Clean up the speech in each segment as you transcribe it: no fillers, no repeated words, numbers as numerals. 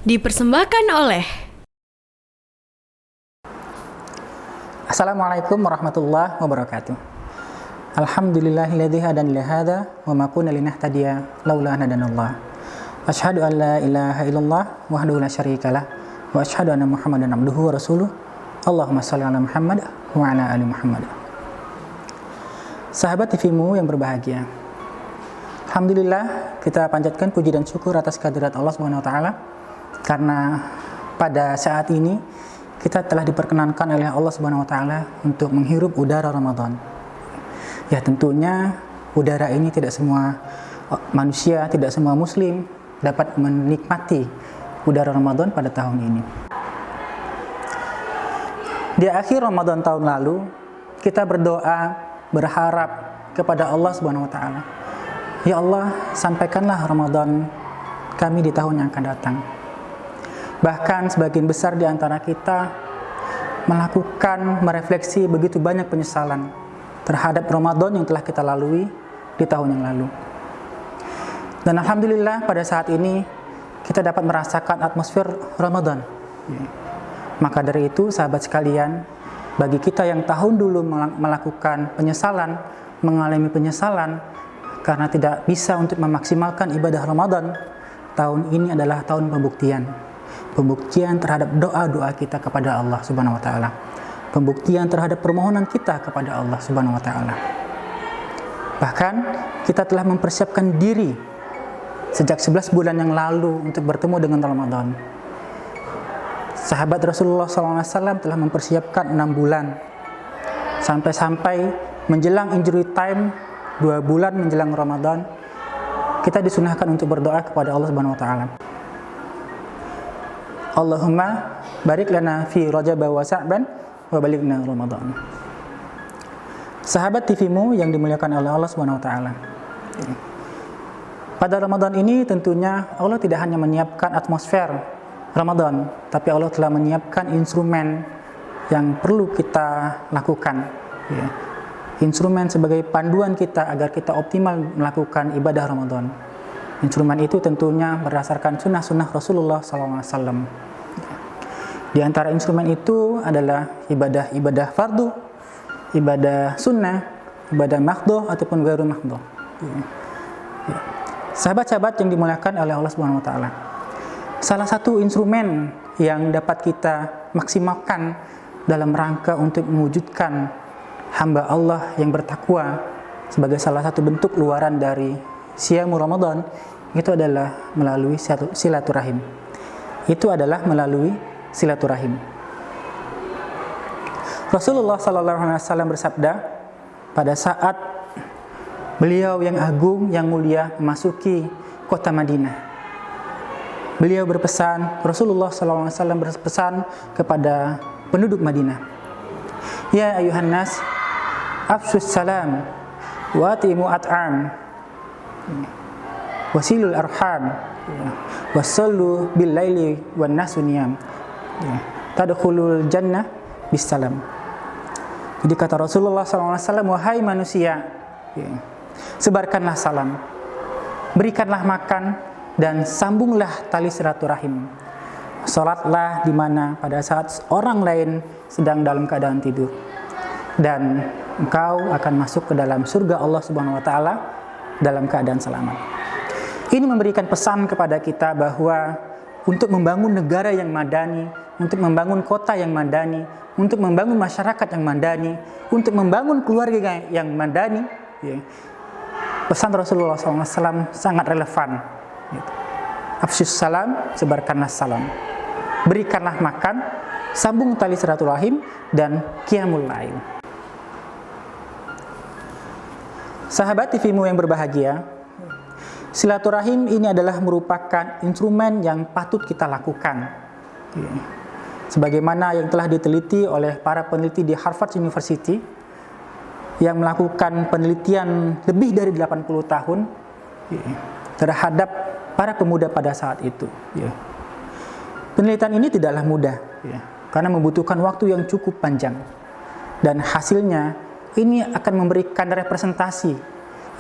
Dipersembahkan oleh Assalamualaikum warahmatullahi wabarakatuh. Alhamdulillahilladzi hadana li hadza wa ma kunna linahtadiya laula an hadanallah. Asyhadu an la ilaha illallah wahdahu la syarikalah wa asyhadu anna Muhammadan abduhu wa rasuluh. Allahumma shalli ala Muhammad wa ala ali Muhammad. Sahabat TVmu yang berbahagia. Alhamdulillah, kita panjatkan puji dan syukur atas kehadirat Allah Subhanahu wa taala karena pada saat ini kita telah diperkenankan oleh Allah Subhanahu wa taala untuk menghirup udara Ramadan. Ya, tentunya udara ini tidak semua manusia, tidak semua muslim dapat menikmati udara Ramadan pada tahun ini. Di akhir Ramadan tahun lalu, kita berdoa, berharap kepada Allah Subhanahu wa taala. Ya Allah, sampaikanlah Ramadan kami di tahun yang akan datang. Bahkan sebagian besar di antara kita merefleksi begitu banyak penyesalan terhadap Ramadan yang telah kita lalui di tahun yang lalu. Dan alhamdulillah pada saat ini kita dapat merasakan atmosfer Ramadan. Maka dari itu sahabat sekalian, bagi kita yang tahun dulu melakukan penyesalan, mengalami penyesalan karena tidak bisa untuk memaksimalkan ibadah Ramadan, tahun ini adalah tahun pembuktian terhadap doa-doa kita kepada Allah Subhanahu wa taala. Pembuktian terhadap permohonan kita kepada Allah Subhanahu wa taala. Bahkan kita telah mempersiapkan diri sejak 11 bulan yang lalu untuk bertemu dengan Ramadan. Sahabat Rasulullah SAW telah mempersiapkan 6 bulan. Sampai-sampai menjelang injury time 2 bulan menjelang Ramadan, kita disunahkan untuk berdoa kepada Allah Subhanahu wa taala. Allahumma barik lana fi Rajab wa Sya'ban wa balighna Ramadan. Sahabat TVmu yang dimuliakan oleh Allah Subhanahu wa taala. Pada Ramadan ini tentunya Allah tidak hanya menyiapkan atmosfer Ramadan, tapi Allah telah menyiapkan instrumen yang perlu kita lakukan. Instrumen sebagai panduan kita agar kita optimal melakukan ibadah Ramadan. Instrumen itu tentunya berdasarkan sunnah-sunnah Rasulullah SAW. Di antara instrumen itu adalah ibadah fardu, ibadah sunnah, ibadah mahdhah ataupun ghairu mahdhah. Sahabat-sahabat yang dimuliakan oleh Allah Subhanahu wa taala. Salah satu instrumen yang dapat kita maksimalkan dalam rangka untuk mewujudkan hamba Allah yang bertakwa sebagai salah satu bentuk luaran dari siamu Ramadan, itu adalah melalui silaturahim. Rasulullah SAW bersabda pada saat beliau yang agung, yang mulia memasuki kota Madinah. Beliau berpesan, Rasulullah SAW berpesan kepada penduduk Madinah. Ya ayuhan nas, afsus salam, wa atimu at'am, wasilul arham, wasallu bil laili wan nasu niyam, tadkhulul jannah bisalam. Jadi kata Rasulullah SAW, wahai manusia, sebarkanlah salam, berikanlah makan, dan sambunglah tali silaturahim. Salatlah di mana pada saat orang lain sedang dalam keadaan tidur, dan engkau akan masuk ke dalam surga Allah Subhanahu wa taala dalam keadaan selamat. Ini memberikan pesan kepada kita bahwa untuk membangun negara yang madani, untuk membangun kota yang madani, untuk membangun masyarakat yang madani, untuk membangun keluarga yang madani, pesan Rasulullah SAW sangat relevan. Afsyus salam, sebarkanlah salam, berikanlah makan, sambung tali silaturahim, dan qiyamul lail. Sahabat TVmu yang berbahagia, silaturahim ini adalah merupakan instrumen yang patut kita lakukan. Sebagaimana yang telah diteliti oleh para peneliti di Harvard University yang melakukan penelitian lebih dari 80 tahun terhadap para pemuda pada saat itu. Penelitian ini tidaklah mudah, karena membutuhkan waktu yang cukup panjang. Dan hasilnya ini akan memberikan representasi,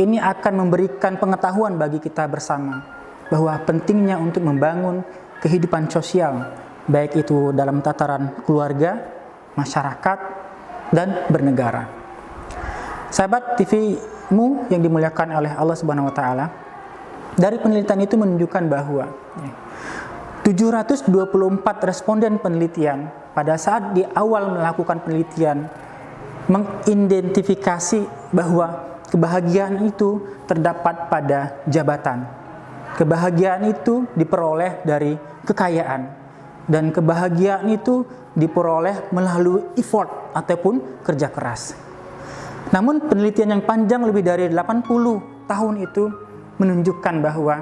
ini akan memberikan pengetahuan bagi kita bersama bahwa pentingnya untuk membangun kehidupan sosial, baik itu dalam tataran keluarga, masyarakat, dan bernegara. Sahabat TV-mu yang dimuliakan oleh Allah Subhanahu wa taala, dari penelitian itu menunjukkan bahwa 724 responden penelitian pada saat di awal melakukan penelitian mengidentifikasi bahwa kebahagiaan itu terdapat pada jabatan. Kebahagiaan itu diperoleh dari kekayaan, dan kebahagiaan itu diperoleh melalui effort ataupun kerja keras. Namun penelitian yang panjang lebih dari 80 tahun itu menunjukkan bahwa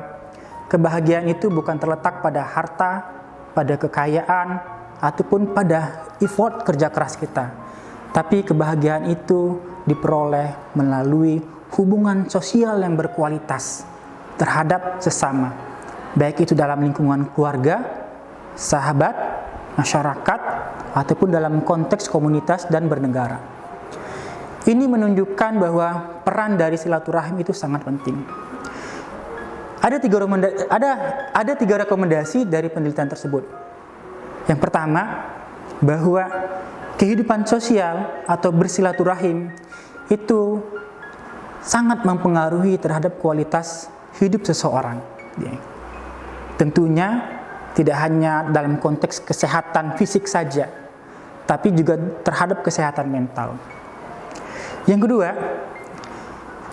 kebahagiaan itu bukan terletak pada harta, pada kekayaan, ataupun pada effort kerja keras kita. Tapi kebahagiaan itu diperoleh melalui hubungan sosial yang berkualitas terhadap sesama, baik itu dalam lingkungan keluarga, sahabat, masyarakat, ataupun dalam konteks komunitas dan bernegara. Ini menunjukkan bahwa peran dari silaturahim itu sangat penting. Ada tiga rekomendasi dari penelitian tersebut. Yang pertama, bahwa kehidupan sosial atau bersilaturahim itu sangat mempengaruhi terhadap kualitas hidup seseorang. Tentunya tidak hanya dalam konteks kesehatan fisik saja, tapi juga terhadap kesehatan mental. Yang kedua,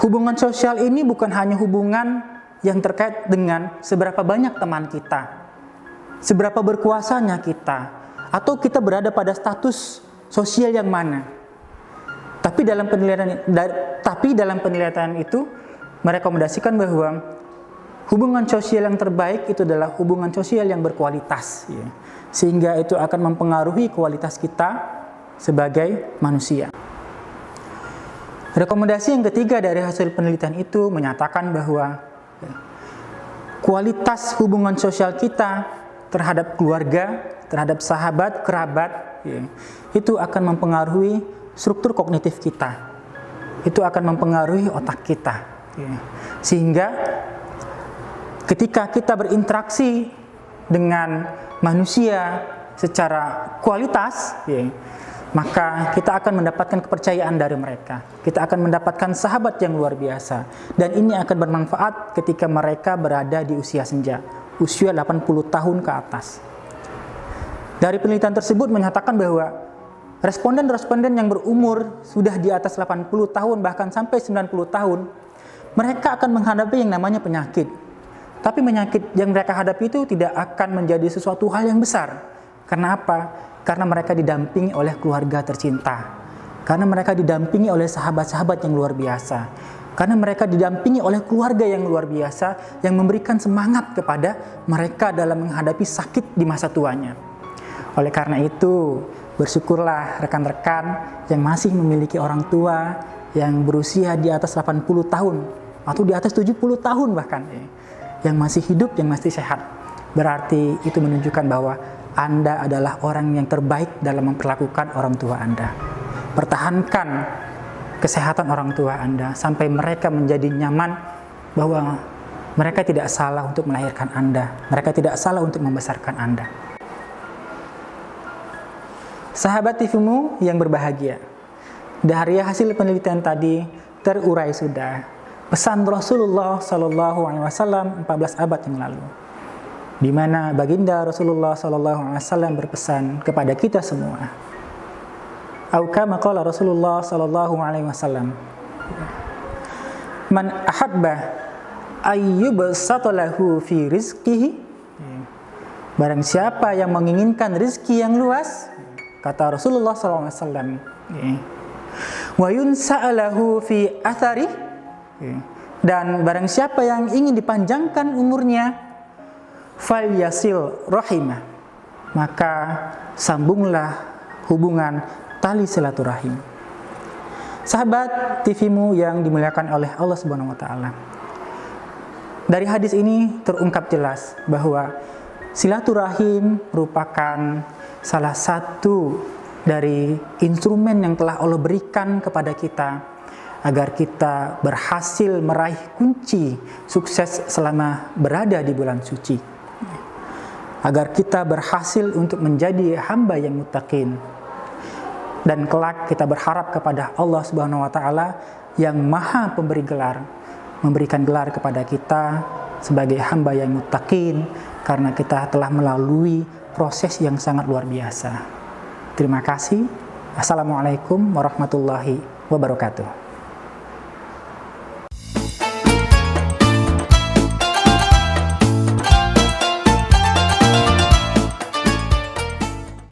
hubungan sosial ini bukan hanya hubungan yang terkait dengan seberapa banyak teman kita, seberapa berkuasanya kita, atau kita berada pada status sosial yang mana. Tapi dalam penelitian itu merekomendasikan bahwa hubungan sosial yang terbaik itu adalah hubungan sosial yang berkualitas, sehingga itu akan mempengaruhi kualitas kita sebagai manusia. Rekomendasi yang ketiga dari hasil penelitian itu menyatakan bahwa kualitas hubungan sosial kita terhadap keluarga, terhadap sahabat, kerabat, itu akan mempengaruhi struktur kognitif kita. Itu akan mempengaruhi otak kita. Sehingga ketika kita berinteraksi dengan manusia secara kualitas, maka kita akan mendapatkan kepercayaan dari mereka. Kita akan mendapatkan sahabat yang luar biasa. Dan ini akan bermanfaat ketika mereka berada di usia senja, usia 80 tahun ke atas. Dari penelitian tersebut menyatakan bahwa responden-responden yang berumur sudah di atas 80 tahun bahkan sampai 90 tahun, mereka akan menghadapi yang namanya penyakit. Tapi penyakit yang mereka hadapi itu tidak akan menjadi sesuatu hal yang besar. Karena apa? Karena mereka didampingi oleh keluarga tercinta. Karena mereka didampingi oleh sahabat-sahabat yang luar biasa. Karena mereka didampingi oleh keluarga yang luar biasa yang memberikan semangat kepada mereka dalam menghadapi sakit di masa tuanya. Oleh karena itu, bersyukurlah rekan-rekan yang masih memiliki orang tua yang berusia di atas 80 tahun atau di atas 70 tahun bahkan, yang masih hidup, yang masih sehat. Berarti itu menunjukkan bahwa Anda adalah orang yang terbaik dalam memperlakukan orang tua Anda. Pertahankan kesehatan orang tua Anda sampai mereka menjadi nyaman bahwa mereka tidak salah untuk melahirkan Anda, mereka tidak salah untuk membesarkan Anda. Sahabat TV-mu yang berbahagia, dari hasil penelitian tadi terurai sudah pesan Rasulullah SAW 14 abad yang lalu, di mana baginda Rasulullah SAW berpesan kepada kita semua. Au kama qala Rasulullah SAW, man ahabba ayyubsata lahu fi rizqihi, barang siapa yang menginginkan rizki yang luas, kata Rasulullah SAW, wa yunsa'alahu fi athari, dan barang siapa yang ingin dipanjangkan umurnya, fal yasil rahimah, maka sambunglah hubungan tali silaturahim. Sahabat TV-mu yang dimuliakan oleh Allah Subhanahu wa taala, dari hadis ini terungkap jelas bahwa silaturahim merupakan salah satu dari instrumen yang telah Allah berikan kepada kita agar kita berhasil meraih kunci sukses selama berada di bulan suci. agar kita berhasil untuk menjadi hamba yang muttaqin. Dan kelak kita berharap kepada Allah Subhanahu wa taala yang Maha Pemberi gelar, memberikan gelar kepada kita sebagai hamba yang muttaqin karena kita telah melalui proses yang sangat luar biasa. Terima kasih. Assalamualaikum warahmatullahi wabarakatuh.